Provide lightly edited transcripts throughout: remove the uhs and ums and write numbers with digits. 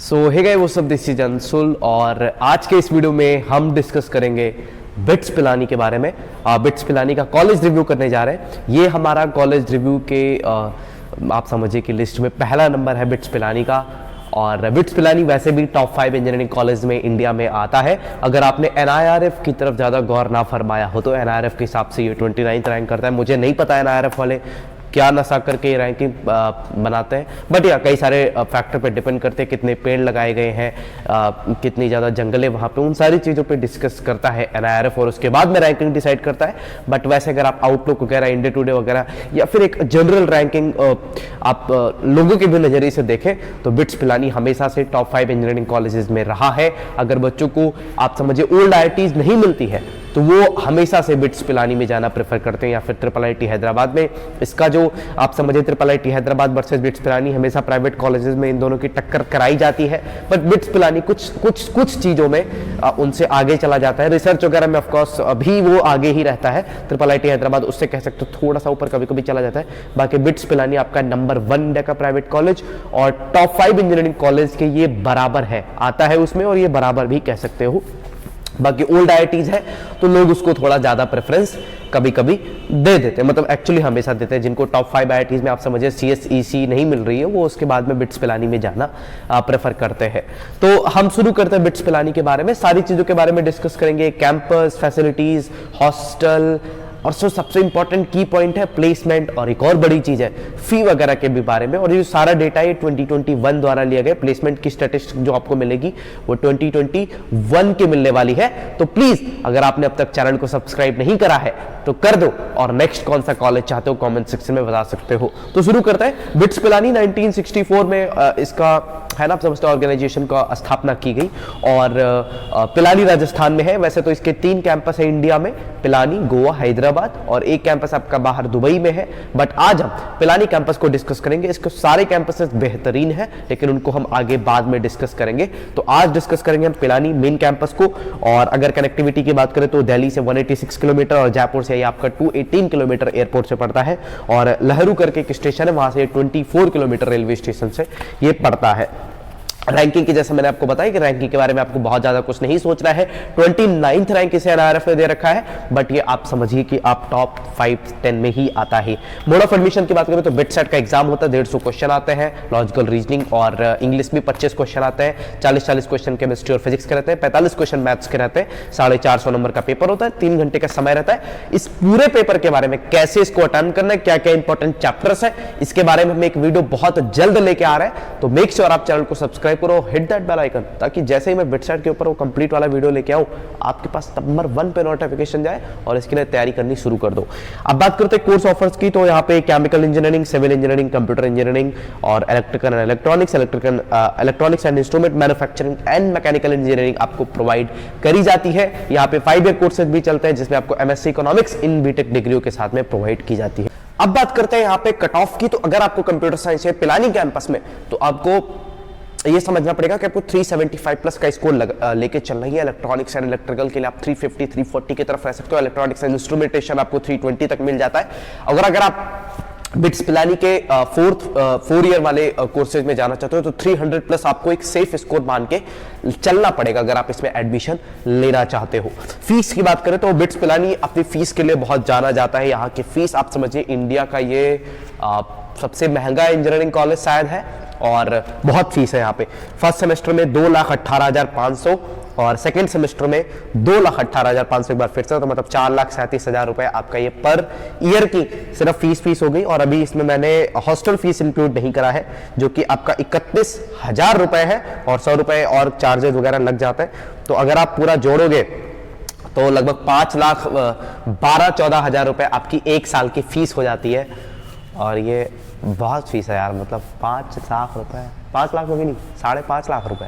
So hey guys what's up, this is Anshul और आज के इस वीडियो में हम डिस्कस करेंगे बिट्स पिलानी के बारे में। बिट्स पिलानी का कॉलेज रिव्यू करने जा रहे हैं। ये हमारा कॉलेज रिव्यू के आप समझिए कि लिस्ट में पहला नंबर है बिट्स पिलानी का। और बिट्स पिलानी वैसे भी टॉप 5 इंजीनियरिंग कॉलेज में इंडिया में आता है। अगर आपने NIRF की तरफ ज़्यादा गौर ना फरमाया हो तो NIRF के हिसाब से ये 29th रैंक करता है। मुझे नहीं पता NIRF वाले क्या नशा करके ये रैंकिंग बनाते हैं, बट या कई सारे फैक्टर पे डिपेंड करते हैं, कितने पेड़ लगाए गए हैं, कितनी ज़्यादा जंगलें वहाँ पे, उन सारी चीज़ों पे डिस्कस करता है NIRF और उसके बाद में रैंकिंग डिसाइड करता है। बट वैसे अगर आप आउटलुक वगैरह, इंडिया टुडे वगैरह या फिर एक जनरल रैंकिंग आप लोगों के भी नज़रिए से देखें तो बिट्स पिलानी हमेशा से टॉप 5 इंजीनियरिंग कॉलेजेस में रहा है। अगर बच्चों को आप समझिए ओल्ड IITs नहीं मिलती है तो वो हमेशा से बिट्स पिलानी में जाना प्रेफर करते हैं, या फिर IIIT हैदराबाद में। इसका जो आप समझिए IIIT Hyderabad versus bits Pilani, हमेशा प्राइवेट कॉलेजेस में इन दोनों की टक्कर कराई जाती है। बट बिट्स पिलानी कुछ चीज़ों में उनसे आगे चला जाता है। रिसर्च वगैरह में ऑफकोर्स अभी वो आगे ही रहता है। IIIT हैदराबाद उससे कह सकते हो थोड़ा सा ऊपर कभी कभी चला जाता है। बाकी बिट्स पिलानी आपका नंबर 1 इंडिया का प्राइवेट कॉलेज और टॉप 5 इंजीनियरिंग कॉलेज के ये बराबर है, आता है उसमें, और ये बराबर भी कह सकते हो। बाकी ओल्ड IITs है तो लोग उसको थोड़ा ज़्यादा प्रेफरेंस कभी कभी दे देते हैं, मतलब एक्चुअली हमेशा देते हैं। जिनको टॉप 5 IITs में आप समझिए CSEC नहीं मिल रही है, वो उसके बाद में बिट्स पिलानी में जाना प्रेफर करते हैं। तो हम शुरू करते हैं बिट्स पिलानी के बारे में, सारी चीज़ों के बारे में डिस्कस करेंगे। कैंपस, फैसिलिटीज़, हॉस्टल, और सबसे इंपॉर्टेंट की पॉइंट है प्लेसमेंट, और एक और बड़ी चीज है फी वगैरह के भी बारे में। और ये सारा डेटा ये 2021 द्वारा लिया गया। प्लेसमेंट की स्टैटिस्टिक्स जो आपको मिलेगी वो 2021 की मिलने वाली है। तो प्लीज अगर आपने अब तक चैनल को सब्सक्राइब नहीं करा है तो कर दो, और नेक्स्ट कौन सा कॉलेज चाहते हो कमेंट सेक्शन में बता सकते हो। तो शुरू करते हैं। बिट्स पिलानी 1964 में इसका है ना, आप समझते ऑर्गेनाइजेशन का स्थापना की गई, और पिलानी राजस्थान में है। वैसे तो इसके 3 कैंपस है इंडिया में, पिलानी, गोवा, हैदराबाद, और एक कैंपस आपका बाहर दुबई में है। बट आज हम पिलानी कैंपस को डिस्कस करेंगे। इसके सारे कैंपसेस बेहतरीन है, लेकिन उनको हम आगे बाद में डिस्कस करेंगे। तो आज डिस्कस करेंगे हम पिलानी मेन कैंपस को। और अगर कनेक्टिविटी की बात करें तो दिल्ली से 186 किलोमीटर और जयपुर से आपका 218 किलोमीटर एयरपोर्ट से पड़ता है, और लहरू करके एक स्टेशन है वहां से 24 किलोमीटर रेलवे स्टेशन से ये पड़ता है। रैंकिंग की जैसे मैंने आपको बताया कि रैंकिंग के बारे में आपको बहुत ज्यादा कुछ नहीं सोचना है। 29th रैंक इसे NIRF ने दे रखा है, बट ये आप समझिए कि आप टॉप 5-10 में ही आता है। मोड ऑफ एडमिशन की बात करें तो बिट सेट का एग्जाम होता है, 150 क्वेश्चन आते हैं, लॉजिकल रीजनिंग और इंग्लिश में 25 क्वेश्चन आते हैं, 40-40 क्वेश्चन केमिस्ट्री और फिजिक्स के रहते हैं, 45 क्वेश्चन मैथ्स के रहते हैं, 450 नंबर का पेपर होता है, 3 घंटे का समय रहता है। इस पूरे पेपर के बारे में, कैसे इसको अटेम्प्ट करना है, क्या क्या इंपॉर्टेंट चैप्टर्स है, इसके बारे में हम एक वीडियो बहुत जल्द लेके आ रहे हैं। तो मेक श्योर आप चैनल को सब्सक्राइब करो, हिट दैट बेल आइकन, ताकि जैसे ही मैं बिटसेट के ऊपर वो कंप्लीट वाला वीडियो लेके आऊं आपके पास नंबर 1 पे नोटिफिकेशन जाए और इसके लिए तैयारी करनी शुरू कर दो। अब बात करते हैं कोर्स ऑफर्स की, तो यहाँ पे chemical engineering, civil engineering, computer engineering और electrical and electronics, electronics and instrument manufacturing and mechanical engineering आपको प्रोवाइड करी जाती है। यहाँ पे 5 ईयर कोर्सेज भी चलते हैं जिसमें आपको MSc इकोनॉमिक्स इन बीटेक डिग्रियों के साथ में प्रोवाइड की जाती है। अब बात करते हैं यहाँ पे कट ऑफ की, तो अगर आपको कंप्यूटर साइंस है पिलानी कैंपस में तो आपको ये समझना पड़ेगा कि आपको 375 प्लस का स्कोर लेके चलना ही है। इलेक्ट्रॉनिक्स एंड इलेक्ट्रिकल के लिए आप 350 340 की तरफ रह सकते हो। इलेक्ट्रॉनिक्स एंड इंस्ट्रूमेंटेशन आपको 320 तक मिल जाता है। अगर आप बिट्स पिलानी के 4 ईयर वाले कोर्सेज में जाना चाहते हो तो 300 प्लस आपको एक सेफ स्कोर मान के चलना पड़ेगा अगर आप इसमें एडमिशन लेना चाहते हो। फीस की बात करें तो बिट्स पिलानी अपनी फीस के लिए बहुत जाना जाता है। यहाँ की फीस आप समझिए इंडिया का ये सबसे महंगा इंजीनियरिंग कॉलेज शायद है, और बहुत फीस है यहाँ पे। फर्स्ट सेमेस्टर में 2,18,500 और सेकेंड सेमेस्टर में 2,18,500, एक बार फिर से, तो मतलब 4,37,000 रुपए आपका ये पर ईयर की सिर्फ फीस हो गई। और अभी इसमें मैंने हॉस्टल फीस इंक्लूड नहीं करा है, जो कि आपका 31,000 रुपए है, और 100 रुपए और चार्जेस वगैरह लग जाते हैं। तो अगर आप पूरा जोड़ोगे तो लगभग 5,12,14,000 रुपए आपकी 1 साल की फीस हो जाती है। और ये बहुत फीस है यार, मतलब 5 लाख रुपए, 5 लाख भी नहीं, 5.5 लाख रुपए,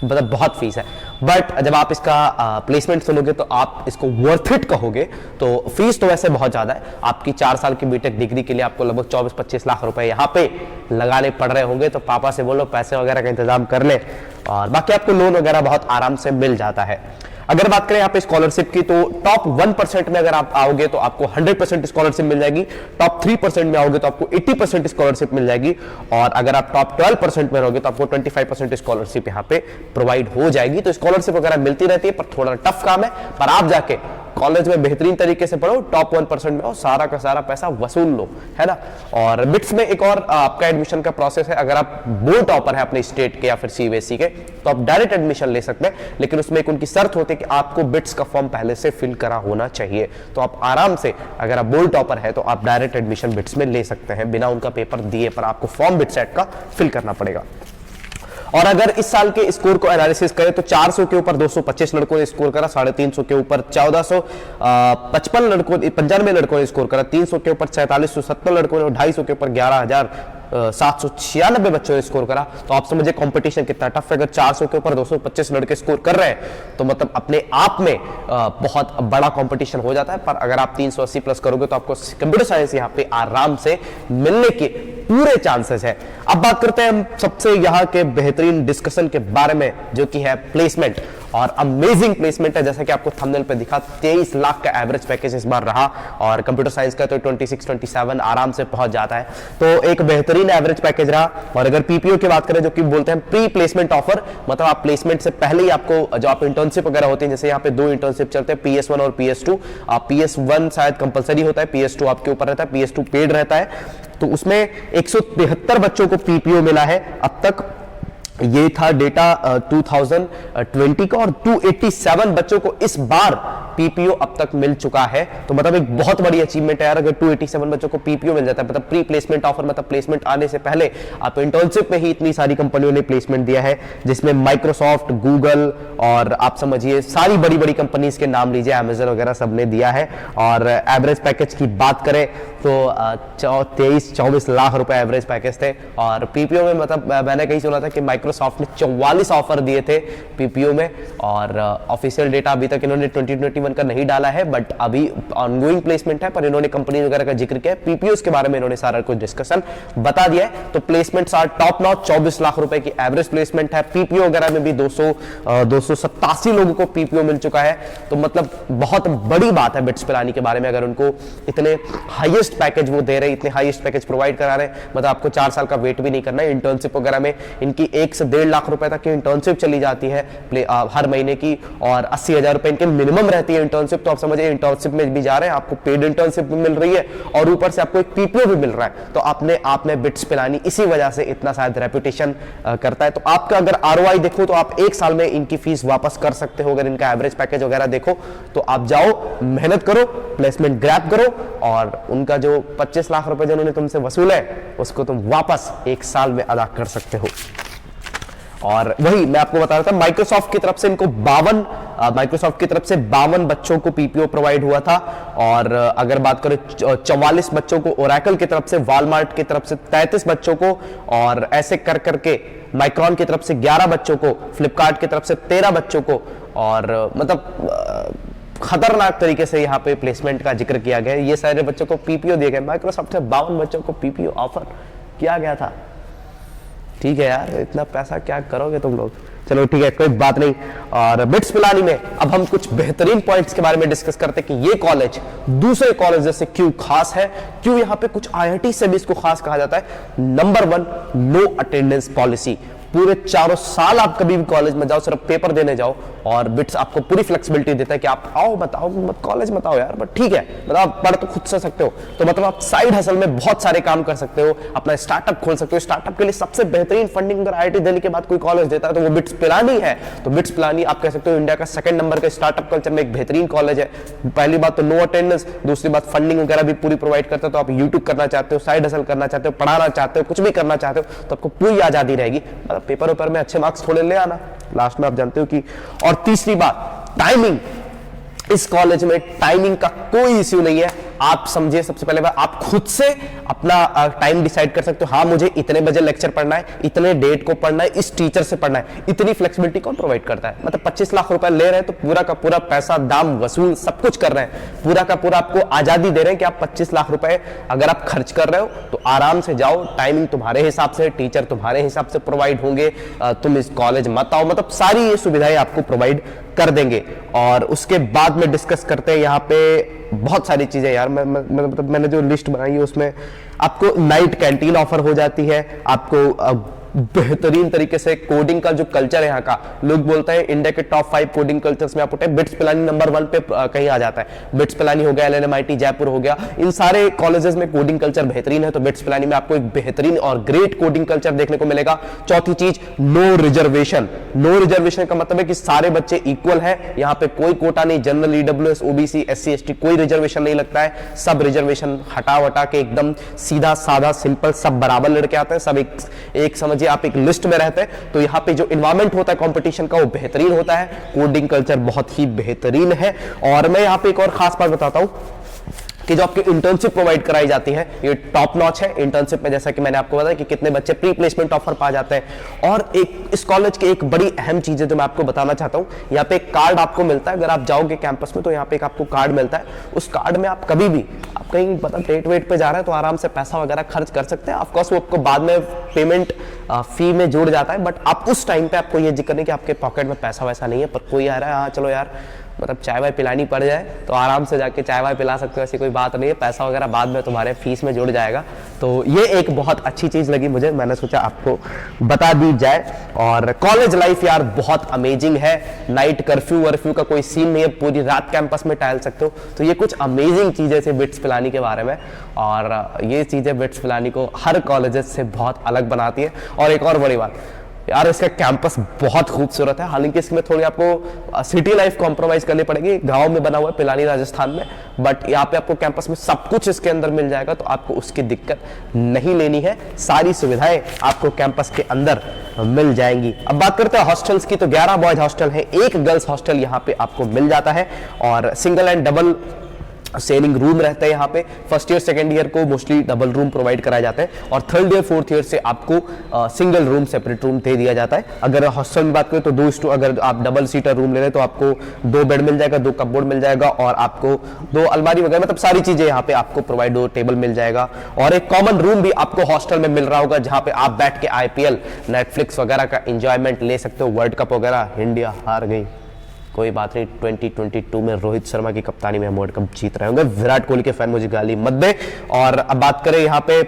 मतलब बहुत फीस है। बट जब आप इसका प्लेसमेंट सुनोगे तो आप इसको वर्थ इट कहोगे। तो फीस तो वैसे बहुत ज्यादा है, आपकी 4 साल की बीटेक डिग्री के लिए आपको लगभग 24-25 लाख रुपए यहाँ पे लगाने पड़ रहे होंगे। तो पापा से बोलो पैसे वगैरह का इंतजाम कर ले, और बाकी आपको लोन वगैरह बहुत आराम से मिल जाता है। अगर बात करें यहाँ पे स्कॉलरशिप की, तो टॉप 1% में अगर आप आओगे तो आपको 100% स्कॉलरशिप मिल जाएगी, टॉप 3% में आओगे तो आपको 80% स्कॉलरशिप मिल जाएगी, और अगर आप टॉप 12% में रहोगे तो आपको 25% स्कॉलरशिप यहाँ पे प्रोवाइड हो जाएगी। तो स्कॉलरशिप वगैरह मिलती रहती है, पर थोड़ा टफ काम है, पर आप जाके कॉलेज में बेहतरीन तरीके से पढ़ो, टॉप 1% में हो, सारा का सारा पैसा वसूल लो, है ना। और बिट्स में एक और आपका एडमिशन का प्रोसेस है, अगर आप बोर्ड टॉपर है अपने स्टेट के या फिर सीबीएसई के, तो आप डायरेक्ट एडमिशन ले सकते हैं, लेकिन उसमें एक उनकी शर्त होती है कि आपको बिट्स का फॉर्म पहले से फिल करा होना चाहिए। तो आप आराम से, अगर आप बोर्ड टॉपर है तो आप डायरेक्ट एडमिशन बिट्स में ले सकते हैं बिना उनका पेपर दिए, पर आपको फॉर्म बिटसेट का फिल करना पड़ेगा। और अगर इस साल के स्कोर को एनालिसिस करें तो 400 के ऊपर 225 लड़कों ने स्कोर करा, 350 के ऊपर 1455 लड़कों, 95 लड़कों ने स्कोर करा, 300 के ऊपर 4770 लड़कों ने, 250 के ऊपर 11,796 बच्चों ने स्कोर करा। तो आप समझिए कंपटीशन कितना टफ है। अगर 400 के ऊपर 225 लड़के स्कोर कर रहे हैं तो मतलब अपने आप में बहुत बड़ा कंपटीशन हो जाता है। पर अगर आप 380 प्लस करोगे तो आपको कंप्यूटर साइंस यहाँ पे आराम से मिलने के पूरे चांसेस है। अब बात करते हैं हम सबसे यहाँ के बेहतरीन डिस्कशन के बारे में, जो कि है प्लेसमेंट, और अमेजिंग प्लेसमेंट है। जैसा कि आपको थंबनेल पे दिखा, 23 लाख का एवरेज पैकेज इस बार रहा, और कंप्यूटर साइंस का तो 26-27 आराम से पहुंच जाता है। तो एक बेहतरीन एवरेज पैकेज रहा। और अगर पीपीओ की बात करें, जो कि बोलते हैं प्री प्लेसमेंट ऑफर, मतलब आप प्लेसमेंट से पहले ही आपको जो आप इंटर्नशिप वगैरह होती है, जैसे यहाँ पे 2 इंटर्नशिप चलते हैं, PS1 और PS2। PS1 शायद कंपलसरी होता है, PS2 आपके ऊपर रहता है, PS2 पेड रहता है। तो उसमें 173 बच्चों को पीपीओ मिला है अब तक। ये था डेटा 2020 का, और 287 बच्चों को इस बार पीपीओ अब तक मिल चुका है। तो मतलब एक बहुत बड़ी अचीवमेंट है यार, अगर 287 बच्चों को पीपीओ मिल जाता है। मतलब प्री प्लेसमेंट ऑफर, मतलब प्लेसमेंट आने से पहले आप इंटर्नशिप में ही इतनी सारी कंपनियों ने प्लेसमेंट दिया है, जिसमें माइक्रोसॉफ्ट, गूगल, और आप समझिए सारी बड़ी बड़ी कंपनीज के नाम लीजिए, अमेजन वगैरह सबने दिया है। और एवरेज पैकेज की बात करें तो 23-24 लाख रुपए एवरेज पैकेज थे। और पीपीओ में मतलब मैंने कहीं सुना था कि माइक्रोसॉफ्ट ने 44 ऑफर दिए थे पीपीओ में, और ऑफिशियल डेटा अभी तक इन्होंने 2021 का नहीं डाला है, बट अभी ऑनगोइंग प्लेसमेंट है। पर इन्होंने कंपनी वगैरह का जिक्र किया है, पीपीओ के बारे में इन्होंने सारा कुछ डिस्कशन बता दिया है। तो placements are top notch, 24 lakh रुपए की एवरेज प्लेसमेंट है। पीपीओ वगैरह में भी 287 लोगों को पीपीओ मिल चुका है। तो मतलब बहुत बड़ी बात है बिट्स पिलानी के बारे में, अगर उनको इतने हाईएस्ट पैकेज वो दे रहे, इतने हाईएस्ट पैकेज प्रोवाइड करा रहे, मतलब आपको 4 साल का वेट भी नहीं करना है। इंटर्नशिप वगैरह में इनकी 1 से 1.5 लाख रुपए तक की इंटर्नशिप चली जाती है हर महीने की, और 80,000 रुपए इनके मिनिमम रहती है इंटर्नशिप। तो आप समझिए इंटर्नशिप में भी जा रहे हैं, आपको पेड इंटर्नशिप भी मिल रही है, और ऊपर से आपको एक पीपीओ भी मिल रहा है। तो आपने आप में बिट्स पिलानी इसी वजह से इतना शायद रेपुटेशन करता है। तो आपका अगर आरओआई देखो तो आप 1 साल में इनकी फीस वापस कर सकते हो। अगर इनका एवरेज पैकेज वगैरह देखो तो आप जाओ, मेहनत करो, प्लेसमेंट ग्रैब करो, और उनका जो 25 लाख रुपए जिन्होंने तुमसे वसूले उसको तुम वापस 1 साल में अदा कर सकते हो। और वही मैं आपको बता रहा था, माइक्रोसॉफ्ट की तरफ से इनको 52 बच्चों को पीपीओ प्रोवाइड हुआ था। और अगर बात करें 44 बच्चों को ओरेकल की तरफ से, वॉलमार्ट की तरफ से 33 बच्चों को, और ऐसे कर करके माइक्रॉन की तरफ से 11 बच्चों को, फ्लिपकार्ट की तरफ से 13 बच्चों को, और मतलब खतरनाक तरीके से यहाँ पे प्लेसमेंट का जिक्र किया गया। ये सारे बच्चों को पीपीओ दिए गए। माइक्रोसॉफ्ट से 52 बच्चों को पीपीओ ऑफर किया गया था। ठीक है यार, इतना पैसा क्या करोगे तुम लोग। चलो ठीक है, कोई बात नहीं। और बिट्स पिलानी में अब हम कुछ बेहतरीन पॉइंट्स के बारे में डिस्कस करते हैं कि ये कॉलेज दूसरे कॉलेज जैसे क्यों खास है, क्यों यहाँ पे कुछ आईआईटी से भी इसको खास कहा जाता है। Number 1, no attendance policy. पूरे 4 साल आप कभी भी कॉलेज में जाओ, सिर्फ पेपर देने जाओ, और बिट्स आपको पूरी फ्लेक्सिबिलिटी देता है कि आप आओ, बताओ, मत कॉलेज मत आओ यार, बट ठीक है, मतलब आप पढ़ तो खुद से सकते हो। तो मतलब आप साइड हसल में बहुत सारे काम कर सकते हो, अपना स्टार्टअप खोल सकते हो। स्टार्टअप के लिए सबसे बेहतरीन फंडिंग अगर आईआईटी दिल्ली के बाद कोई कॉलेज देता है तो वो बिट्स पिलानी है। तो बिट्स पिलानी आप कह सकते हो इंडिया का 2nd नंबर का स्टार्टअप कल्चर में एक बेहतरीन कॉलेज है। पहली बात तो नो अटेंडेंस, दूसरी बात फंडिंग वगैरह भी पूरी प्रोवाइड करता है। तो आप यूट्यूब करना चाहते हो, साइड हसल करना चाहते हो, पढ़ाना चाहते हो, कुछ भी करना चाहते हो, तो आपको पूरी आजादी रहेगी। मतलब पेपर ऊपर में अच्छे मार्क्स थोड़े ले आना, लास्ट में आप जानते हो कि। और तीसरी बात, टाइमिंग। इस कॉलेज में टाइमिंग का कोई इश्यू नहीं है। आप समझिए, सबसे पहले आप खुद से अपना टाइम डिसाइड कर सकते हो। हाँ, मुझे इतने बजे लेक्चर पढ़ना है, इतने डेट को पढ़ना है, इस टीचर से पढ़ना है। इतनी फ्लेक्सिबिलिटी कौन प्रोवाइड करता है। मतलब 25 लाख रुपए ले रहे हैं तो पूरा का पूरा पैसा, दाम वसूल सब कुछ कर रहे हैं। पूरा का पूरा आपको आजादी दे रहे हैं कि आप 25 लाख रुपए अगर आप खर्च कर रहे हो तो आराम से जाओ। टाइमिंग तुम्हारे हिसाब से, टीचर तुम्हारे हिसाब से प्रोवाइड होंगे। तुम इस कॉलेज मत आओ, मतलब सारी ये सुविधाएं आपको प्रोवाइड कर देंगे। और उसके बाद में डिस्कस करते हैं यहाँ पे बहुत सारी चीजें यार। मैंने जो लिस्ट बनाई है उसमें आपको नाइट कैंटीन ऑफर हो जाती है, आपको बेहतरीन तरीके से कोडिंग का जो कल्चर है यहाँ का, लोग बोलते हैं इंडिया के टॉप 5 कोडिंग कल्चर्स में आप उठे, बिट्स पिलानी नंबर 1 पे कहीं आ जाता है। बिट्स पिलानी हो गया, LNMIT जयपुर हो गया, इन सारे कॉलेजेस में कोडिंग कल्चर बेहतरीन है। तो बिट्स पिलानी में आपको एक बेहतरीन और ग्रेट कोडिंग कल्चर देखने को मिलेगा। चौथी चीज, नो रिजर्वेशन। नो रिजर्वेशन का मतलब है कि सारे बच्चे इक्वल है, यहाँ पे कोई कोटा नहीं, general, EWS, OBC, SC ST कोई रिजर्वेशन नहीं लगता है। सब रिजर्वेशन हटा के एकदम सीधा साधा सिंपल सब बराबर लड़के आते हैं, सब एक समझिए आप एक लिस्ट में रहते हैं। तो यहाँ पे जो इन्वायरमेंट होता है कंपटीशन का वो बेहतरीन होता है, कोडिंग कल्चर बहुत ही बेहतरीन है। और मैं यहाँ पे एक और खास बात बताता हूं कि जो आपकी इंटर्नशिप प्रोवाइड कराई जाती है ये टॉप नॉच है। इंटर्नशिप में जैसा कि मैंने आपको बताया कि कितने बच्चे प्री प्लेसमेंट ऑफर पा जाते हैं। और एक इस कॉलेज की एक बड़ी अहम चीज है जो मैं आपको बताना चाहता हूं, यहाँ पे एक कार्ड आपको मिलता है। अगर आप जाओगे कैंपस में तो यहाँ पे एक आपको कार्ड मिलता है, उस कार्ड में आप कभी भी आप कहीं मतलब डेट वेट पे जा रहे हैं तो आराम से पैसा वगैरह खर्च कर सकते हैं। ऑफकोर्स वो आपको बाद में पेमेंट फी में जुड़ जाता है, बट आप उस टाइम पे आपको ये जिक्र नहीं कि आपके पॉकेट में पैसा वैसा नहीं है, पर कोई आ रहा है हाँ चलो यार मतलब चाय वाय पिलानी पड़ जाए तो आराम से जाके चाय वाय पिला सकते हो, ऐसी कोई बात नहीं है। पैसा वगैरह बाद में तुम्हारे फीस में जुड़ जाएगा। तो ये एक बहुत अच्छी चीज लगी मुझे, मैंने सोचा आपको बता दी जाए। और कॉलेज लाइफ यार बहुत अमेजिंग है, नाइट कर्फ्यू वर्फ्यू का कोई सीन नहीं है, पूरी रात कैंपस में टहल सकते हो। तो ये कुछ अमेजिंग चीजें थी बिट्स पिलानी के बारे में, और ये चीजें बिट्स पिलानी को हर कॉलेजेस से बहुत अलग बनाती है। और एक और बड़ी बात यार, इसका कैंपस बहुत खूबसूरत है। हालांकि इसमें थोड़ी आपको सिटी लाइफ कॉम्प्रोमाइज करनी पड़ेगी, गांव में बना हुआ है पिलानी राजस्थान में, बट यहाँ पे आपको कैंपस में सब कुछ इसके अंदर मिल जाएगा, तो आपको उसकी दिक्कत नहीं लेनी है। सारी सुविधाएं आपको कैंपस के अंदर मिल जाएंगी। अब बात करते हैं हॉस्टल्स की, तो 11 बॉयज हॉस्टल है, एक गर्ल्स हॉस्टल यहाँ पे आपको मिल जाता है, और single and double selling room रहता है यहाँ पे। फर्स्ट ईयर सेकंड ईयर को मोस्टली डबल रूम प्रोवाइड कराए जाते हैं, और थर्ड ईयर फोर्थ ईयर से आपको सिंगल रूम सेपरेट रूम दे दिया जाता है। अगर हॉस्टल में बात करें तो अगर आप डबल सीटर रूम ले रहे हैं तो आपको 2 बेड मिल जाएगा, 2 कपबोर्ड मिल जाएगा, और आपको 2 अलमारी वगैरह मतलब सारी चीजें यहाँ पे आपको प्रोवाइड, 2 टेबल मिल जाएगा। और एक कॉमन रूम भी आपको हॉस्टल में मिल रहा होगा, जहाँ पे आप बैठ के IPL नेटफ्लिक्स वगैरह का इंजॉयमेंट ले सकते हो। वर्ल्ड कप वगैरह इंडिया हार गई, कोई बात नहीं, 2022 में रोहित शर्मा की कप्तानी में हम वर्ल्ड कप जीत रहे होंगे। विराट कोहली के फैन मुझे गाली मत दे। और अब बात करें यहाँ पे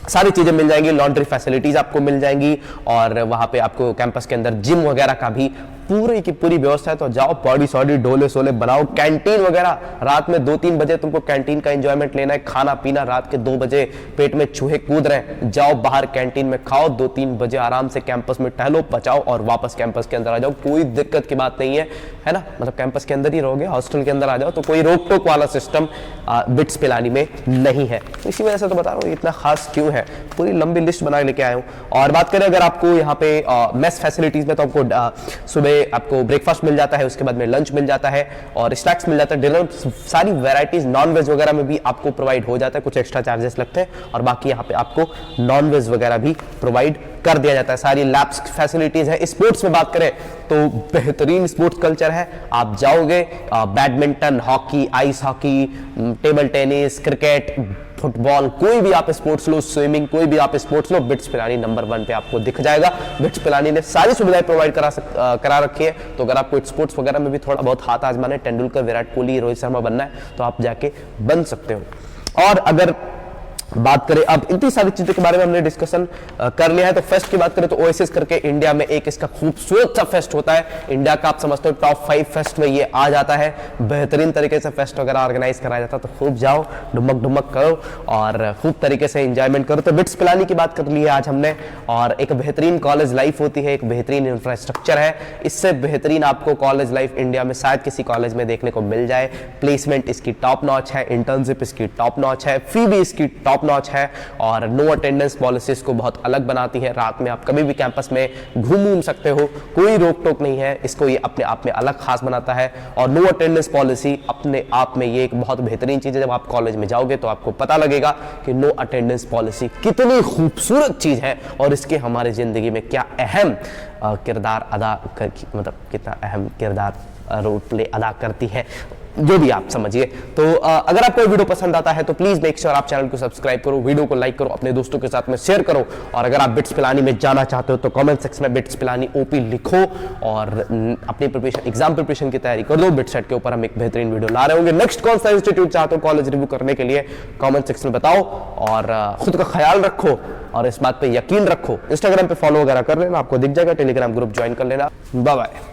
सारी चीजें मिल जाएंगी, लॉन्ड्री फैसिलिटीज आपको मिल जाएंगी, और वहां पे आपको कैंपस के अंदर जिम वगैरह का भी पूरी की पूरी व्यवस्था है। तो जाओ बॉडी सॉडी डोले सोले बनाओ। कैंटीन वगैरह रात में 2-3 बजे तुमको कैंटीन का एंजॉयमेंट लेना है, खाना पीना रात के 2 बजे पेट में चूहे कूद रहे हैं, जाओ बाहर कैंटीन में खाओ, 2-3 बजे आराम से कैंपस में टहलो, पचाओ और वापस कैंपस के अंदर आ जाओ। कोई दिक्कत की बात नहीं है ना, मतलब कैंपस के अंदर ही रहोगे, हॉस्टल के अंदर आ जाओ, तो कोई रोक टोक वाला सिस्टम बिट्स पिलानी में नहीं है। तो इसी वजह से तो बता रहा हूँ इतना खास क्यों है, पूरी लंबी लिस्ट बना लेके आया हूँ। और बात करें अगर आपको यहाँ पे मेस फैसिलिटीज में, तो आपको सुबह आपको ब्रेकफास्ट मिल जाता है, उसके बाद में लंच मिल जाता है, और स्नैक्स मिल जाता है, डिनर, सारी वैरायटीज नॉन वेज वगैरह में भी आपको प्रोवाइड हो जाता है। कुछ एक्स्ट्रा चार्जेस लगते हैं, और बाकी यहाँ पे आपको नॉन वेज वगैरह भी प्रोवाइड कर दिया जाता है। सारी लैब्स फैसिलिटीज है। स्पोर्ट्स में बात करें तो बेहतरीन स्पोर्ट्स कल्चर है। आप जाओगे badminton, hockey, ice hockey, table tennis, cricket, football, कोई भी आप स्पोर्ट्स लो, स्विमिंग, कोई भी आप स्पोर्ट्स लो, बिट्स पिलानी नंबर 1 पे आपको दिख जाएगा। बिट्स पिलानी ने सारी सुविधाएं प्रोवाइड करा रखी है। तो अगर आपको स्पोर्ट्स वगैरह में भी थोड़ा बहुत हाथ आजमाना है, तेंदुलकर, विराट कोहली, रोहित शर्मा बनना है, तो आप जाके बन सकते हो। और अगर बात करें अब इतनी सारी चीजों के बारे में हमने डिस्कशन कर लिया है, तो फेस्ट की बात करें तो ओएसिस करके इंडिया में एक इसका खूबसूरत सा फेस्ट होता है। इंडिया का आप समझते हो टॉप 5 फेस्ट में ये आ जाता है। बेहतरीन तरीके से फेस्ट वगैरह ऑर्गेनाइज कराया जाता है, तो खूब जाओ, ढुमक करो और खूब तरीके से एंजॉयमेंट करो। तो बिट्स पिलानी की बात कर ली है आज हमने, और एक बेहतरीन कॉलेज लाइफ होती है, एक बेहतरीन इंफ्रास्ट्रक्चर है। इससे बेहतरीन आपको कॉलेज लाइफ इंडिया में शायद किसी कॉलेज में देखने को मिल जाए। प्लेसमेंट इसकी टॉप नॉच है, इंटर्नशिप इसकी टॉप नॉच है, फी भी इसकी टॉप नॉच है, और नो अटेंडेंस पॉलिसी इसको बहुत अलग बनाती है। रात में आप कभी भी कैंपस में घूम सकते हो, कोई रोक टोक नहीं है, इसको ये अपने आप में अलग खास बनाता है। और नो अटेंडेंस पॉलिसी अपने आप में ये एक बहुत बेहतरीन चीज है। जब आप कॉलेज में जाओगे तो आपको पता लगेगा कि नो अटेंडेंस पॉलिसी कितनी खूबसूरत चीज है, और इसके हमारी जिंदगी में क्या अहम किरदार अदा मतलब कितना अहम किरदार रोल प्ले अदा करती है। जो भी आप समझिए। तो अगर आपको वीडियो पसंद आता है तो प्लीज मेक श्योर आप चैनल को सब्सक्राइब करो, वीडियो को लाइक करो, अपने दोस्तों के साथ में शेयर करो। और अगर आप बिट्स पिलानी में जाना चाहते हो तो कमेंट सेक्शन में बिट्स पिलानी ओपी लिखो और अपनी प्रिपरेशन, एग्जाम प्रिपरेशन की तैयारी कर दो। बिटसेट के ऊपर हम एक बेहतरीन वीडियो ला रहे होंगे। नेक्स्ट कौन सा इंस्टीट्यूट चाहते हो कॉलेज रिव्यू करने के लिए कमेंट सेक्शन में बताओ। और खुद का ख्याल रखो और इस बात पे यकीन रखो। इंस्टाग्राम पे फॉलो वगैरह कर लेना, आपको दिख जाएगा। टेलीग्राम ग्रुप ज्वाइन कर लेना। Bye bye.